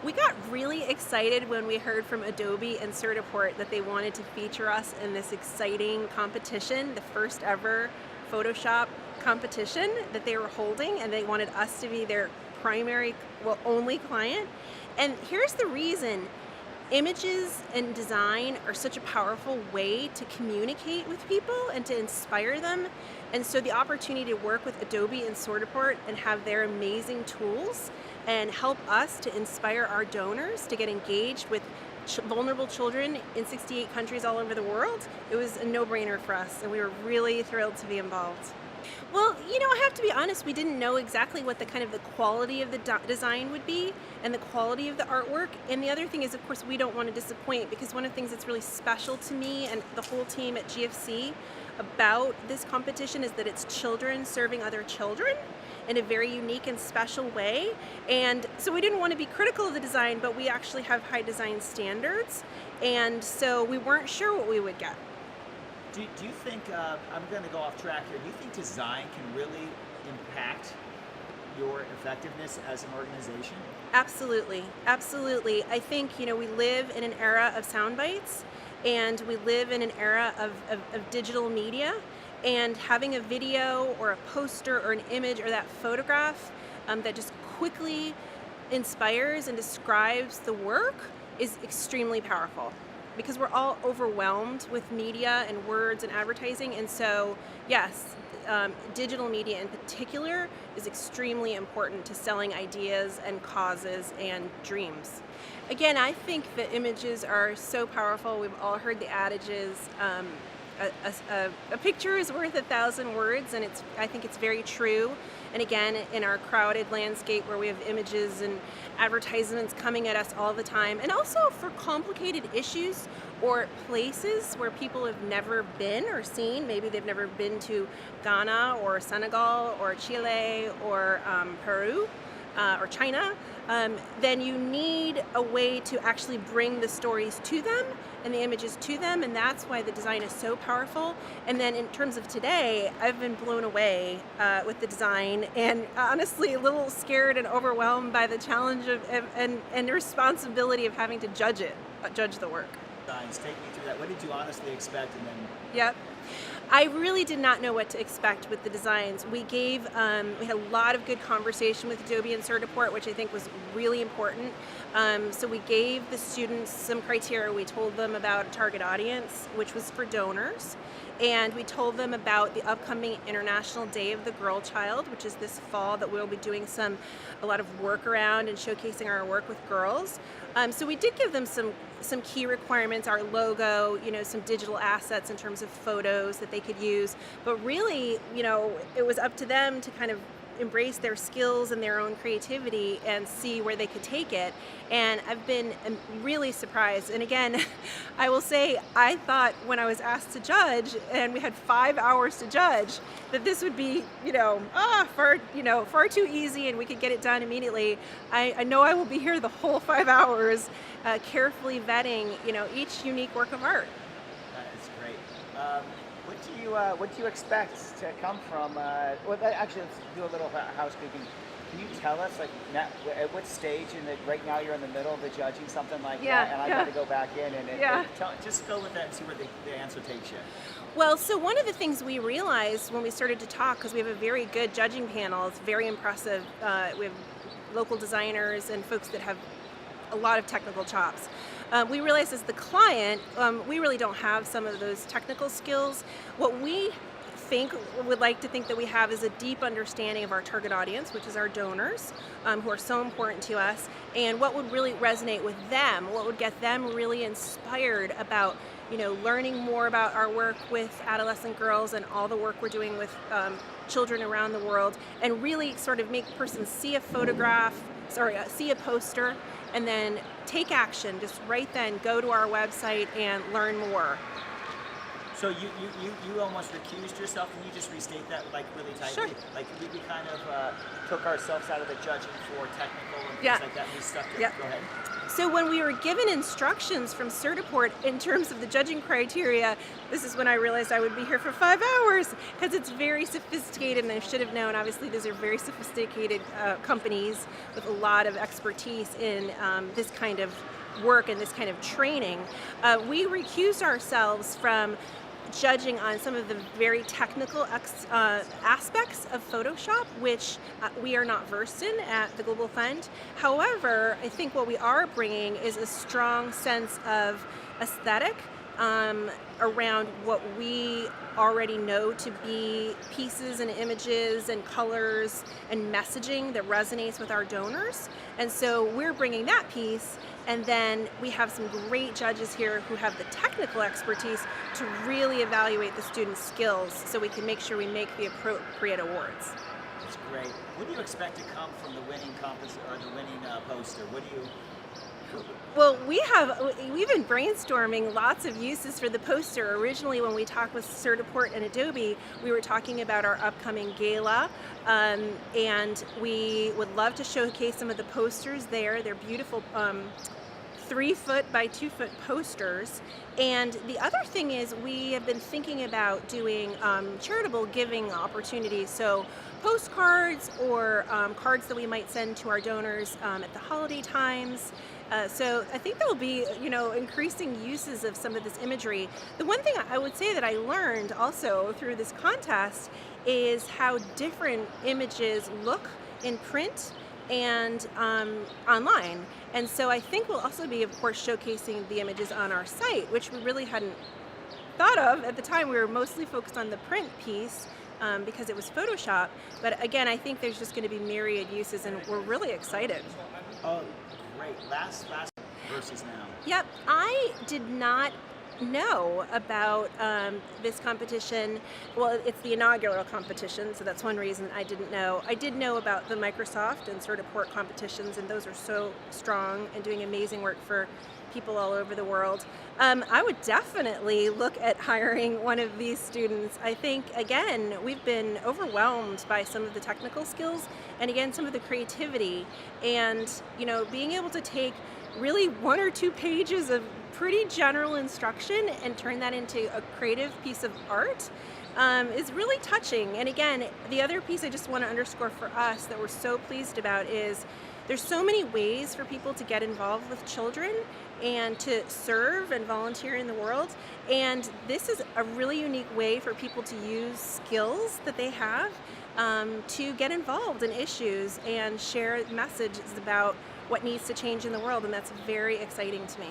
We got really excited when we heard from Adobe and Certiport that they wanted to feature us in this exciting competition, the first ever Photoshop competition that they were holding, and they wanted us to be their primary, well, only client. And here's the reason. Images and design are such a powerful way to communicate with people and to inspire them. And so the opportunity to work with Adobe and Sortiport and have their amazing tools and help us to inspire our donors to get engaged with vulnerable children in 68 countries all over the world, it was a no-brainer for us, and we were really thrilled to be involved. Well, I have to be honest, we didn't know exactly what the kind of the quality of the design would be and the quality of the artwork. And the other thing is, of course, we don't want to disappoint, because one of the things that's really special to me and the whole team at GFC about this competition is that it's children serving other children in a very unique and special way. And so we didn't want to be critical of the design, but we actually have high design standards. And so we weren't sure what we would get. Do you think, I'm going to go off track here, do you think design can really impact your effectiveness as an organization? Absolutely, absolutely. I think, we live in an era of sound bites, and we live in an era of digital media, and having a video or a poster or an image or that photograph that just quickly inspires and describes the work is extremely powerful, because we're all overwhelmed with media and words and advertising. And so, yes, digital media in particular is extremely important to selling ideas and causes and dreams. Again, I think that images are so powerful. We've all heard the adages, a picture is worth 1,000 words, and I think it's very true. And again, in our crowded landscape where we have images and advertisements coming at us all the time, and also for complicated issues or places where people have never been or seen, maybe they've never been to Ghana or Senegal or Chile or Peru or China, then you need a way to actually bring the stories to them and the images to them, and that's why the design is so powerful. And then in terms of today, I've been blown away with the design, and honestly a little scared and overwhelmed by the challenge and responsibility of having to judge the work. Designs, take me through that. What did you honestly expect, and then? Yep. I really did not know what to expect with the designs. We had a lot of good conversation with Adobe and Certiport, which I think was really important. So we gave the students some criteria. We told them about a target audience, which was for donors. And we told them about the upcoming International Day of the Girl Child, which is this fall, that we'll be doing a lot of work around and showcasing our work with girls. So we did give them some key requirements, our logo, some digital assets in terms of photos that they could use. But really, it was up to them to kind of embrace their skills and their own creativity and see where they could take it. And I've been really surprised. And again, I will say, I thought when I was asked to judge, and we had 5 hours to judge, that this would be, far too easy and we could get it done immediately. I know I will be here the whole 5 hours, carefully vetting, each unique work of art. That is great. What do you expect to come from? Actually, let's do a little housekeeping. Can you tell us, at what stage right now you're in the middle of the judging something like that, and I got to go back in Just go with that and see where the answer takes you. Well, so one of the things we realized when we started to talk, because we have a very good judging panel, it's very impressive. We have local designers and folks that have a lot of technical chops. We realized as the client, we really don't have some of those technical skills. What we would like to think that we have is a deep understanding of our target audience, which is our donors, who are so important to us, and what would really resonate with them, what would get them really inspired about learning more about our work with adolescent girls and all the work we're doing with children around the world, and really sort of make a person see a poster, and then take action just right then, go to our website and learn more. So you almost recused yourself. Can you just restate that like really tightly? Sure. Like we kind of took ourselves out of the judging for technical and things Yeah. like that. And we stuck to Yeah. Go ahead. So when we were given instructions from Certiport in terms of the judging criteria, this is when I realized I would be here for 5 hours because it's very sophisticated, and I should have known. Obviously, these are very sophisticated companies with a lot of expertise in this kind of work and this kind of training. We recused ourselves from judging on some of the very technical aspects of Photoshop, which we are not versed in at the Global Fund. However, I think what we are bringing is a strong sense of aesthetic around what we already know to be pieces and images and colors and messaging that resonates with our donors. And so we're bringing that piece, and then we have some great judges here who have the technical expertise to really evaluate the students' skills so we can make sure we make the appropriate awards. That's great. What do you expect to come from the winning poster? What do you? Well, we've been brainstorming lots of uses for the poster. Originally, when we talked with Certiport and Adobe, we were talking about our upcoming gala, and we would love to showcase some of the posters there. They're beautiful 3-foot by 2-foot posters. And the other thing is we have been thinking about doing charitable giving opportunities. So postcards or cards that we might send to our donors at the holiday times. So I think there will be, increasing uses of some of this imagery. The one thing I would say that I learned also through this contest is how different images look in print and online. And so I think we'll also be, of course, showcasing the images on our site, which we really hadn't thought of at the time. We were mostly focused on the print piece because it was Photoshop. But again, I think there's just going to be myriad uses, and we're really excited. Oh, great. Last versus now. Yep, I did not know about this competition. Well, it's the inaugural competition, so that's one reason I didn't know. I did know about the Microsoft and Certiport competitions, and those are so strong and doing amazing work for people all over the world. I would definitely look at hiring one of these students. I think, again, we've been overwhelmed by some of the technical skills and, again, some of the creativity. And, being able to take really 1 or 2 pages of pretty general instruction and turn that into a creative piece of art is really touching. And again, the other piece I just want to underscore for us that we're so pleased about is there's so many ways for people to get involved with children and to serve and volunteer in the world. And this is a really unique way for people to use skills that they have to get involved in issues and share messages about what needs to change in the world. And that's very exciting to me.